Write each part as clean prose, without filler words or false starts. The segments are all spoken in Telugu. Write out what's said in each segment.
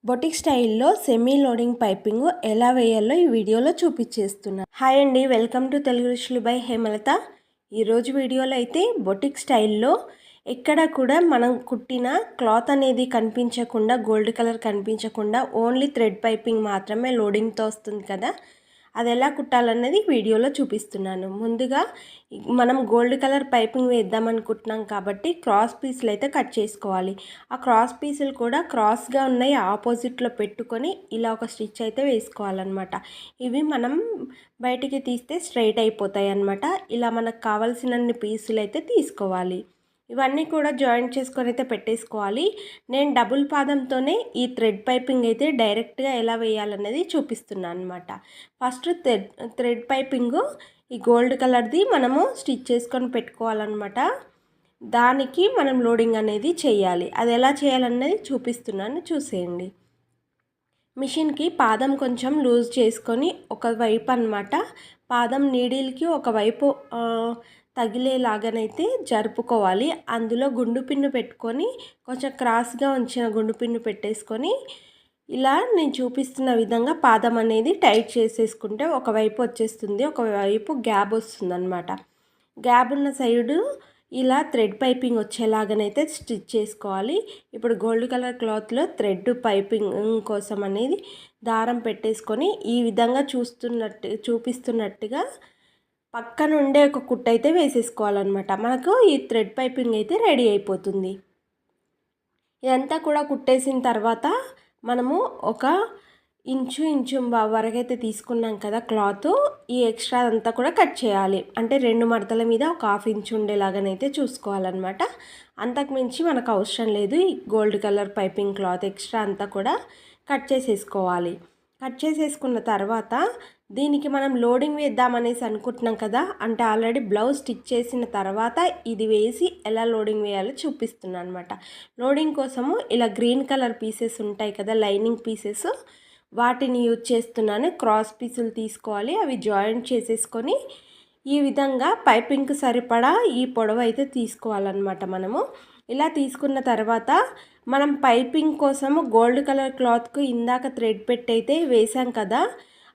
బొటిక్ స్టైల్లో సెమీ లోడింగ్ పైపింగ్ ఎలా వేయాలో ఈ వీడియోలో చూపించేస్తున్నా. హాయ్ అండి, వెల్కమ్ టు తెలుగు రుచులు బై హేమలత. ఈరోజు వీడియోలో అయితే బొటిక్ స్టైల్లో ఎక్కడ కూడా మనం కుట్టిన క్లాత్ అనేది కనిపించకుండా, గోల్డ్ కలర్ కనిపించకుండా ఓన్లీ థ్రెడ్ పైపింగ్ మాత్రమే లోడింగ్తో వస్తుంది కదా, అది ఎలా కుట్టాలన్నది వీడియోలో చూపిస్తున్నాను. ముందుగా మనం గోల్డ్ కలర్ పైపింగ్ వేద్దాం అనుకుంటున్నాం కాబట్టి క్రాస్ పీసులు అయితే కట్ చేసుకోవాలి. ఆ క్రాస్ పీసులు కూడా క్రాస్గా ఉన్నాయి, ఆపోజిట్లో పెట్టుకొని ఇలా ఒక స్టిచ్ అయితే వేసుకోవాలన్నమాట. ఇవి మనం బయటికి తీస్తే స్ట్రైట్ అయిపోతాయి అన్నమాట. ఇలా మనకు కావాల్సినన్ని పీసులు అయితే తీసుకోవాలి. ఇవన్నీ కూడా జాయింట్ చేసుకొని అయితే పెట్టేసుకోవాలి. నేను డబుల్ పాదంతోనే ఈ థ్రెడ్ పైపింగ్ అయితే డైరెక్ట్గా ఎలా వేయాలన్నది చూపిస్తున్నాను అనమాట. ఫస్ట్ థ్రెడ్ పైపింగ్ ఈ గోల్డ్ కలర్ది మనము స్టిచ్ చేసుకొని పెట్టుకోవాలన్నమాట. దానికి మనం లోడింగ్ అనేది చేయాలి. అది ఎలా చేయాలన్నది చూపిస్తున్నాను, చూసేయండి. మిషన్కి పాదం కొంచెం లూజ్ చేసుకొని ఒకవైపు అన్నమాట, పాదం నీడిల్కి ఒకవైపు తగిలేలాగానైతే జరుపుకోవాలి. అందులో గుండు పిన్ను పెట్టుకొని కొంచెం క్రాస్గా ఉంచిన గుండు పిన్ను పెట్టేసుకొని ఇలా నేను చూపిస్తున్న విధంగా పాదం అనేది టైట్ చేసేసుకుంటే ఒకవైపు వచ్చేస్తుంది, ఒకవైపు గ్యాప్ వస్తుంది అన్నమాట. గ్యాప్ ఉన్న సైడు ఇలా థ్రెడ్ పైపింగ్ వచ్చేలాగానైతే స్టిచ్ చేసుకోవాలి. ఇప్పుడు గోల్డ్ కలర్ క్లాత్లో థ్రెడ్ పైపింగ్ కోసం అనేది దారం పెట్టేసుకొని ఈ విధంగా చూపిస్తున్నట్టుగా పక్క నుండే ఒక కుట్టు అయితే వేసేసుకోవాలన్నమాట. మనకు ఈ థ్రెడ్ పైపింగ్ అయితే రెడీ అయిపోతుంది. ఇదంతా కూడా కుట్టేసిన తర్వాత మనము ఒక ఇంచు వరకైతే తీసుకున్నాం కదా క్లాత్, ఈ ఎక్స్ట్రా అంతా కూడా కట్ చేయాలి. అంటే 2 మడతల మీద ఒక 1/2 ఇంచు ఉండేలాగానైతే చూసుకోవాలన్నమాట. అంతకు మించి మనకు అవసరం లేదు. ఈ gold colour piping cloth extra అంతా కూడా కట్ చేసేసుకోవాలి. కట్ చేసేసుకున్న తర్వాత దీనికి మనం లోడింగ్ వేద్దామనేసి అనుకుంటున్నాం కదా, అంటే ఆల్రెడీ బ్లౌజ్ స్టిచ్ చేసిన తర్వాత ఇది వేసి ఎలా లోడింగ్ వేయాలో చూపిస్తున్నాను అనమాట. లోడింగ్ కోసము ఇలా గ్రీన్ కలర్ పీసెస్ ఉంటాయి కదా, లైనింగ్ పీసెస్, వాటిని యూజ్ చేస్తున్నాను. క్రాస్ పీసులు తీసుకోవాలి, అవి జాయింట్ చేసేసుకొని ఈ విధంగా పైపింగ్కి సరిపడా ఈ పొడవు అయితే తీసుకోవాలన్నమాట. మనము ఇలా తీసుకున్న తర్వాత మనం పైపింగ్ కోసము గోల్డ్ కలర్ క్లాత్కు ఇందాక థ్రెడ్ పెట్టి అయితే వేసాం కదా,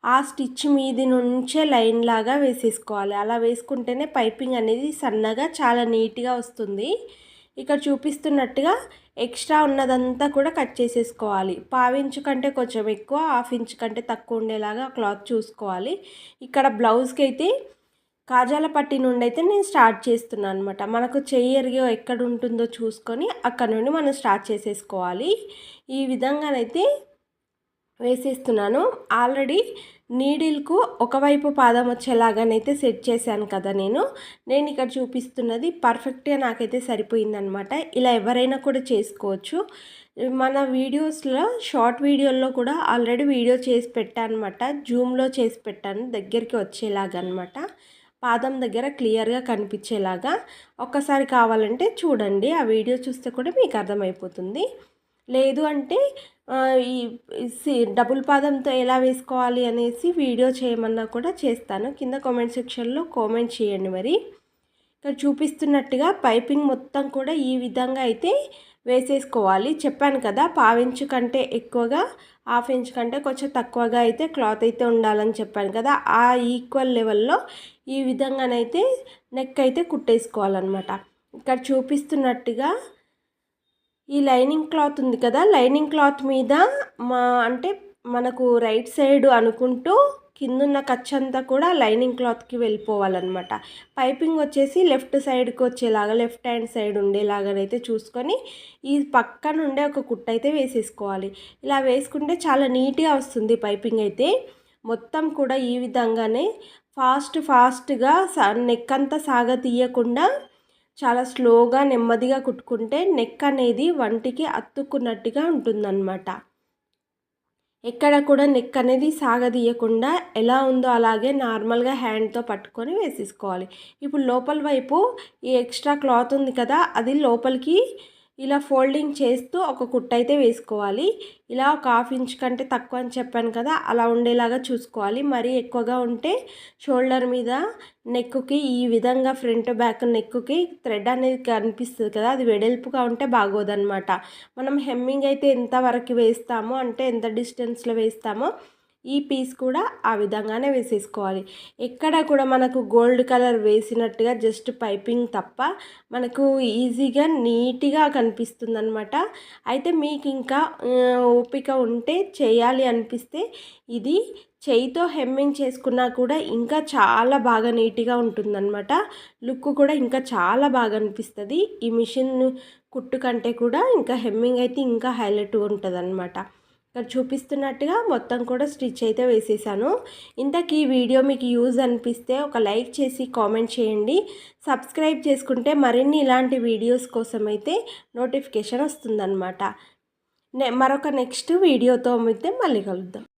ఆ స్టిచ్ మీది నుంచే లైన్ లాగా వేసేసుకోవాలి. అలా వేసుకుంటేనే పైపింగ్ అనేది సన్నగా చాలా నీట్గా వస్తుంది. ఇక్కడ చూపిస్తున్నట్టుగా ఎక్స్ట్రా ఉన్నదంతా కూడా కట్ చేసేసుకోవాలి. 1/2 ఇంచు కంటే కొంచెం ఎక్కువ, 1/2 ఇంచు కంటే తక్కువ ఉండేలాగా క్లాత్ చూసుకోవాలి. ఇక్కడ బ్లౌజ్కి అయితే కాజాల పట్టి నుండి అయితే నేను స్టార్ట్ చేస్తున్నాను అనమాట. మనకు చెయ్యి ఎరిగే ఎక్కడ ఉంటుందో చూసుకొని అక్కడ నుండి మనం స్టార్ట్ చేసేసుకోవాలి. ఈ విధంగానైతే వేసేస్తున్నాను. ఆల్రెడీ నీడిల్కు ఒకవైపు పాదం వచ్చేలాగానైతే సెట్ చేశాను కదా నేను ఇక్కడ చూపిస్తున్నది పర్ఫెక్ట్గా నాకైతే సరిపోయిందనమాట. ఇలా ఎవరైనా కూడా చేసుకోవచ్చు. మన వీడియోస్లో షార్ట్ వీడియోల్లో కూడా ఆల్రెడీ వీడియో చేసి పెట్టాను అనమాట. జూమ్లో చేసి పెట్టాను, దగ్గరికి వచ్చేలాగా అనమాట. పాదం దగ్గర క్లియర్గా కనిపించేలాగా. ఒక్కసారి కావాలంటే చూడండి, ఆ వీడియో చూస్తే కూడా మీకు అర్థమైపోతుంది. లేదు అంటే ఈ డబుల్ పాదంతో ఎలా వేసుకోవాలి అనేసి వీడియో చేయమన్నా కూడా చేస్తాను. కింద కామెంట్ సెక్షన్లో కామెంట్ చేయండి. మరి ఇక్కడ చూపిస్తున్నట్టుగా పైపింగ్ మొత్తం కూడా ఈ విధంగా అయితే వేసేసుకోవాలి. చెప్పాను కదా, 1/2 ఇంచు కంటే ఎక్కువగా, 1/2 ఇంచు కంటే కొంచెం తక్కువగా అయితే క్లాత్ అయితే ఉండాలని చెప్పాను కదా, ఆ ఈక్వల్ లెవెల్లో ఈ విధంగానైతే నెక్ అయితే కుట్టేసుకోవాలన్నమాట. ఇక్కడ చూపిస్తున్నట్టుగా ఈ లైనింగ్ క్లాత్ ఉంది కదా, లైనింగ్ క్లాత్ మీద అంటే మనకు రైట్ సైడ్ అనుకుంటూ కిందున్న ఖర్చంతా కూడా లైనింగ్ క్లాత్కి వెళ్ళిపోవాలన్నమాట. పైపింగ్ వచ్చేసి లెఫ్ట్ సైడ్కి వచ్చేలాగా, లెఫ్ట్ హ్యాండ్ సైడ్ ఉండేలాగానైతే చూసుకొని ఈ పక్క నుండే ఒక కుట్టు అయితే వేసేసుకోవాలి. ఇలా వేసుకుంటే చాలా నీట్గా వస్తుంది పైపింగ్ అయితే. మొత్తం కూడా ఈ విధంగానే ఫాస్ట్గా నెక్ అంతా సాగతీయకుండా చాలా స్లోగా నెమ్మదిగా కుట్టుకుంటే నెక్ అనేది వంటికి అతుక్కున్నట్టుగా ఉంటుందన్నమాట. ఎక్కడ కూడా నెక్ అనేది సాగదీయకుండా ఎలా ఉందో అలాగే నార్మల్గా హ్యాండ్తో పట్టుకొని వేసేసుకోవాలి. ఇప్పుడు లోపల వైపు ఈ ఎక్స్ట్రా క్లాత్ ఉంది కదా, అది లోపలికి ఇలా ఫోల్డింగ్ చేస్తూ ఒక కుట్టు అయితే వేసుకోవాలి. ఇలా ఒక హాఫ్ ఇంచ్ కంటే తక్కువ అని చెప్పాను కదా, అలా ఉండేలాగా చూసుకోవాలి. మరీ ఎక్కువగా ఉంటే షోల్డర్ మీద నెక్కుకి ఈ విధంగా ఫ్రంట్ బ్యాక్ నెక్కుకి థ్రెడ్ అనేది కనిపిస్తుంది కదా, అది వెడల్పుగా ఉంటే బాగోదన్నమాట. మనం హెమ్మింగ్ అయితే ఎంత వరకు వేస్తామో, అంటే ఎంత డిస్టెన్స్లో వేస్తామో ఈ పీస్ కూడా ఆ విధంగానే వేసేసుకోవాలి. ఎక్కడ కూడా మనకు గోల్డ్ కలర్ వేసినట్టుగా జస్ట్ పైపింగ్ తప్ప మనకు ఈజీగా నీట్గా కనిపిస్తుంది అనమాట. అయితే మీకు ఇంకా ఓపిక ఉంటే చేయాలి అనిపిస్తే ఇది చేయితో హెమ్మింగ్ చేసుకున్నా కూడా ఇంకా చాలా బాగా నీట్గా ఉంటుందన్నమాట. లుక్ కూడా ఇంకా చాలా బాగా అనిపిస్తుంది. ఈ మిషన్ కుట్టు కంటే కూడా ఇంకా హెమ్మింగ్ అయితే ఇంకా హైలైట్గా ఉంటుంది అనమాట. ఇక్కడ చూపిస్తున్నట్టుగా మొత్తం కూడా స్టిచ్ అయితే వేసేసాను. ఇంతకీ ఈ వీడియో మీకు యూజ్ అనిపిస్తే ఒక లైక్ చేసి కామెంట్ చేయండి. సబ్స్క్రైబ్ చేసుకుంటే మరిన్ని ఇలాంటి వీడియోస్ కోసం అయితే నోటిఫికేషన్ వస్తుందన్నమాట. మరొక నెక్స్ట్ వీడియోతో అయితే మళ్ళీ కలుద్దాం.